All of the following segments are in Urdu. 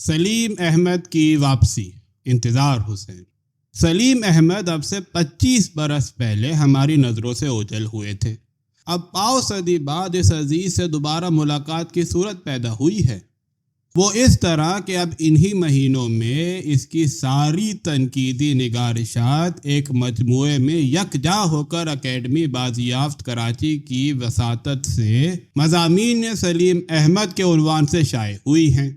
سلیم احمد کی واپسی، انتظار حسین۔ سلیم احمد اب سے 25 برس پہلے ہماری نظروں سے اوجھل ہوئے تھے۔ اب پاؤ صدی بعد اس عزیز سے دوبارہ ملاقات کی صورت پیدا ہوئی ہے، وہ اس طرح کہ اب انہی مہینوں میں اس کی ساری تنقیدی نگارشات ایک مجموعے میں یکجا ہو کر اکیڈمی بازیافت کراچی کی وساطت سے مضامین سلیم احمد کے عنوان سے شائع ہوئی ہیں۔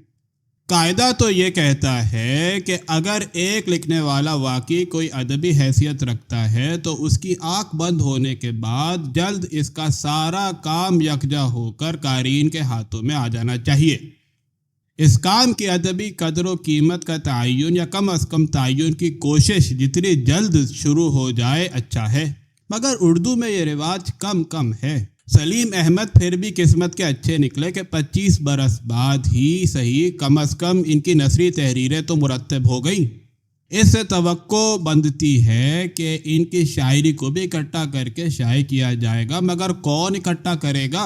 قاعدہ تو یہ کہتا ہے کہ اگر ایک لکھنے والا واقعی کوئی ادبی حیثیت رکھتا ہے تو اس کی آنکھ بند ہونے کے بعد جلد اس کا سارا کام یکجا ہو کر قارئین کے ہاتھوں میں آ جانا چاہیے۔ اس کام کی ادبی قدر و قیمت کا تعین یا کم از کم تعین کی کوشش جتنی جلد شروع ہو جائے اچھا ہے، مگر اردو میں یہ رواج کم ہے۔ سلیم احمد پھر بھی قسمت کے اچھے نکلے کہ 25 برس بعد ہی صحیح کم از کم ان کی نثری تحریریں تو مرتب ہو گئیں۔ اس سے توقع بنتی ہے کہ ان کی شاعری کو بھی اکٹھا کر کے شائع کیا جائے گا، مگر کون اکٹھا کرے گا؟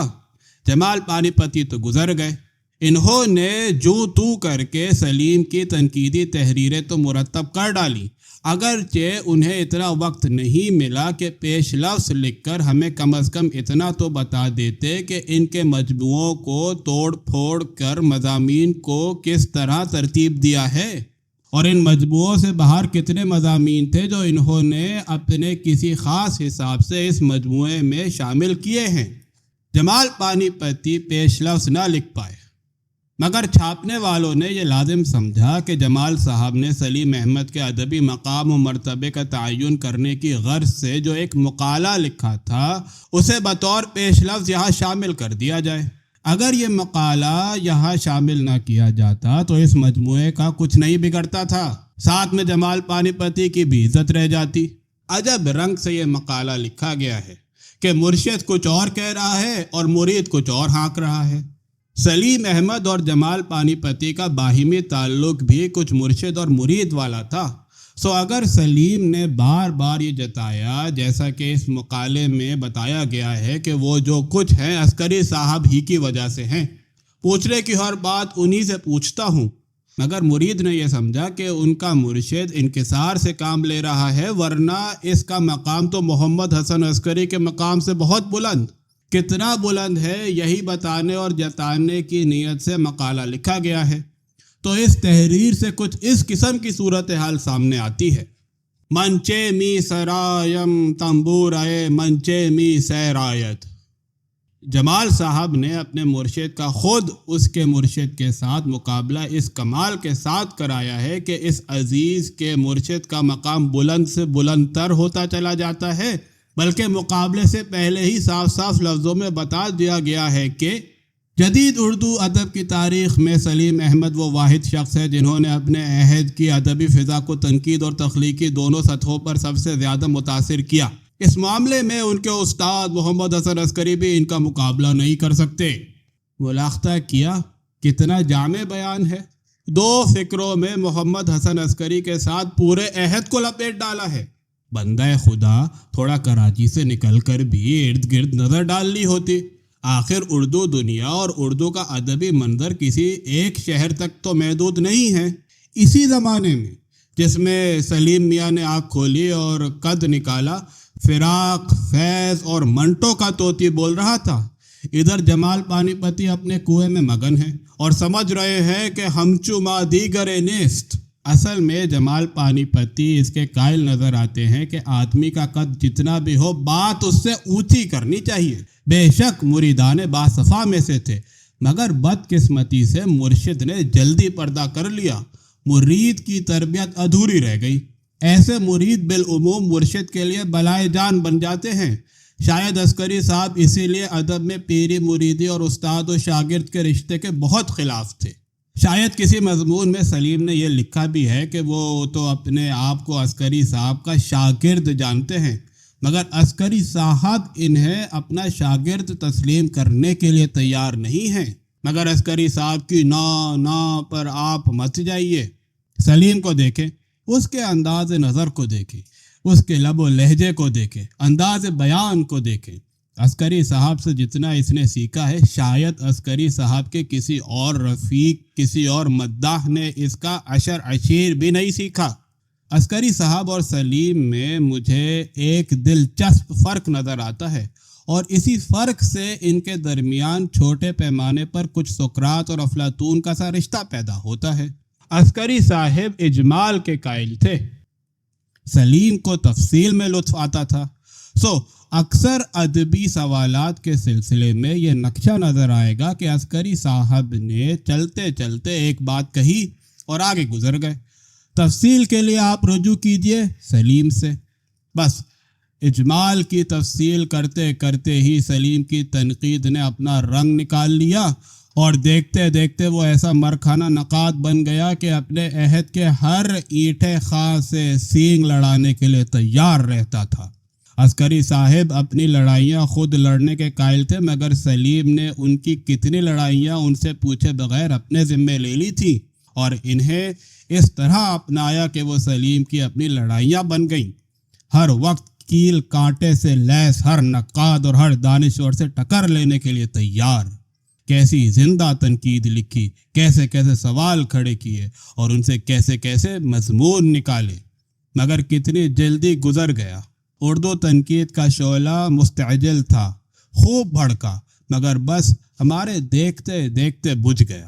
جمال پانی پتی تو گزر گئے، انہوں نے جو تو کر کے سلیم کی تنقیدی تحریریں تو مرتب کر ڈالی، اگرچہ انہیں اتنا وقت نہیں ملا کہ پیش لفظ لکھ کر ہمیں کم از کم اتنا تو بتا دیتے کہ ان کے مجموعوں کو توڑ پھوڑ کر مضامین کو کس طرح ترتیب دیا ہے، اور ان مجموعوں سے باہر کتنے مضامین تھے جو انہوں نے اپنے کسی خاص حساب سے اس مجموعے میں شامل کیے ہیں۔ جمال پانی پتی پیش لفظ نہ لکھ پائے، مگر چھاپنے والوں نے یہ لازم سمجھا کہ جمال صاحب نے سلیم احمد کے ادبی مقام و مرتبے کا تعین کرنے کی غرض سے جو ایک مقالہ لکھا تھا اسے بطور پیش لفظ یہاں شامل کر دیا جائے۔ اگر یہ مقالہ یہاں شامل نہ کیا جاتا تو اس مجموعے کا کچھ نہیں بگڑتا تھا، ساتھ میں جمال پانی پتی کی بھی عزت رہ جاتی۔ عجب رنگ سے یہ مقالہ لکھا گیا ہے کہ مرشد کچھ اور کہہ رہا ہے اور مرید کچھ اور ہانک رہا ہے۔ سلیم احمد اور جمال پانی پتی کا باہمی تعلق بھی کچھ مرشد اور مرید والا تھا، سو اگر سلیم نے بار بار یہ جتایا جیسا کہ اس مقالے میں بتایا گیا ہے کہ وہ جو کچھ ہیں عسکری صاحب ہی کی وجہ سے ہیں، پوچھنے کی ہر بات انہی سے پوچھتا ہوں، مگر مرید نے یہ سمجھا کہ ان کا مرشد انکسار سے کام لے رہا ہے، ورنہ اس کا مقام تو محمد حسن عسکری کے مقام سے بہت بلند، کتنا بلند ہے یہی بتانے اور جتانے کی نیت سے مقالہ لکھا گیا ہے۔ تو اس تحریر سے کچھ اس قسم کی صورتحال سامنے آتی ہے: منچے می سرایم تنبورائے منچے می سیرایت۔ جمال صاحب نے اپنے مرشد کا خود اس کے مرشد کے ساتھ مقابلہ اس کمال کے ساتھ کرایا ہے کہ اس عزیز کے مرشد کا مقام بلند سے بلند تر ہوتا چلا جاتا ہے، بلکہ مقابلے سے پہلے ہی صاف صاف لفظوں میں بتا دیا گیا ہے کہ جدید اردو ادب کی تاریخ میں سلیم احمد وہ واحد شخص ہے جنہوں نے اپنے عہد کی ادبی فضا کو تنقید اور تخلیقی دونوں سطحوں پر سب سے زیادہ متاثر کیا۔ اس معاملے میں ان کے استاد محمد حسن عسکری بھی ان کا مقابلہ نہیں کر سکتے۔ ملاحظہ کیا کتنا جامع بیان ہے، دو فکروں میں محمد حسن عسکری کے ساتھ پورے عہد کو لپیٹ ڈالا ہے۔ بندہ خدا تھوڑا کراچی سے نکل کر بھی ارد گرد نظر ڈال لی ہوتی، آخر اردو دنیا اور اردو کا ادبی منظر کسی ایک شہر تک تو محدود نہیں ہے۔ اسی زمانے میں جس میں سلیم میاں نے آنکھ کھولی اور قد نکالا، فراق، فیض اور منٹو کا طوطی بول رہا تھا، ادھر جمال پانی پتی اپنے کنویں میں مگن ہیں اور سمجھ رہے ہیں کہ ہمچو ما دیگر نیست۔ اصل میں جمال پانی پتی اس کے قائل نظر آتے ہیں کہ آدمی کا قد جتنا بھی ہو بات اس سے اونچی کرنی چاہیے۔ بے شک مریدان باصفا میں سے تھے، مگر بدقسمتی سے مرشد نے جلدی پردہ کر لیا، مرید کی تربیت ادھوری رہ گئی۔ ایسے مرید بالعموم مرشد کے لیے بلائے جان بن جاتے ہیں۔ شاید عسکری صاحب اسی لیے ادب میں پیری مریدی اور استاد و شاگرد کے رشتے کے بہت خلاف تھے۔ شاید کسی مضمون میں سلیم نے یہ لکھا بھی ہے کہ وہ تو اپنے آپ کو عسکری صاحب کا شاگرد جانتے ہیں، مگر عسکری صاحب انہیں اپنا شاگرد تسلیم کرنے کے لیے تیار نہیں ہیں۔ مگر عسکری صاحب کی نا پر آپ مت جائیے۔ سلیم کو دیکھیں، اس کے انداز نظر کو دیکھیں، اس کے لب و لہجے کو دیکھیں، انداز بیان کو دیکھیں، عسکری صاحب سے جتنا اس نے سیکھا ہے شاید عسکری صاحب کے کسی اور رفیق کسی اور مداح نے اس کا عشر عشیر بھی نہیں سیکھا۔ عسکری صاحب اور سلیم میں مجھے ایک دلچسپ فرق نظر آتا ہے، اور اسی فرق سے ان کے درمیان چھوٹے پیمانے پر کچھ سقراط اور افلاطون کا سا رشتہ پیدا ہوتا ہے۔ عسکری صاحب اجمال کے قائل تھے، سلیم کو تفصیل میں لطف آتا تھا۔ اکثر ادبی سوالات کے سلسلے میں یہ نقشہ نظر آئے گا کہ عسکری صاحب نے چلتے چلتے ایک بات کہی اور آگے گزر گئے۔ تفصیل کے لیے آپ رجوع کیجئے سلیم سے۔ بس اجمال کی تفصیل کرتے کرتے ہی سلیم کی تنقید نے اپنا رنگ نکال لیا، اور دیکھتے دیکھتے وہ ایسا مرخانہ نقاد بن گیا کہ اپنے عہد کے ہر اینٹے خاں سے سینگ لڑانے کے لیے تیار رہتا تھا۔ عسکری صاحب اپنی لڑائیاں خود لڑنے کے قائل تھے، مگر سلیم نے ان کی کتنی لڑائیاں ان سے پوچھے بغیر اپنے ذمے لے لی تھی، اور انہیں اس طرح اپنایا کہ وہ سلیم کی اپنی لڑائیاں بن گئیں۔ ہر وقت کیل کانٹے سے لیس ہر نقاد اور ہر دانشور سے ٹکر لینے کے لیے تیار۔ کیسی زندہ تنقید لکھی، کیسے کیسے سوال کھڑے کیے، اور ان سے کیسے کیسے مضمون نکالے، مگر کتنی جلدی گزر گیا۔ اردو تنقید کا شعلہ مستعجل تھا، خوب بھڑکا، مگر بس ہمارے دیکھتے دیکھتے بجھ گیا۔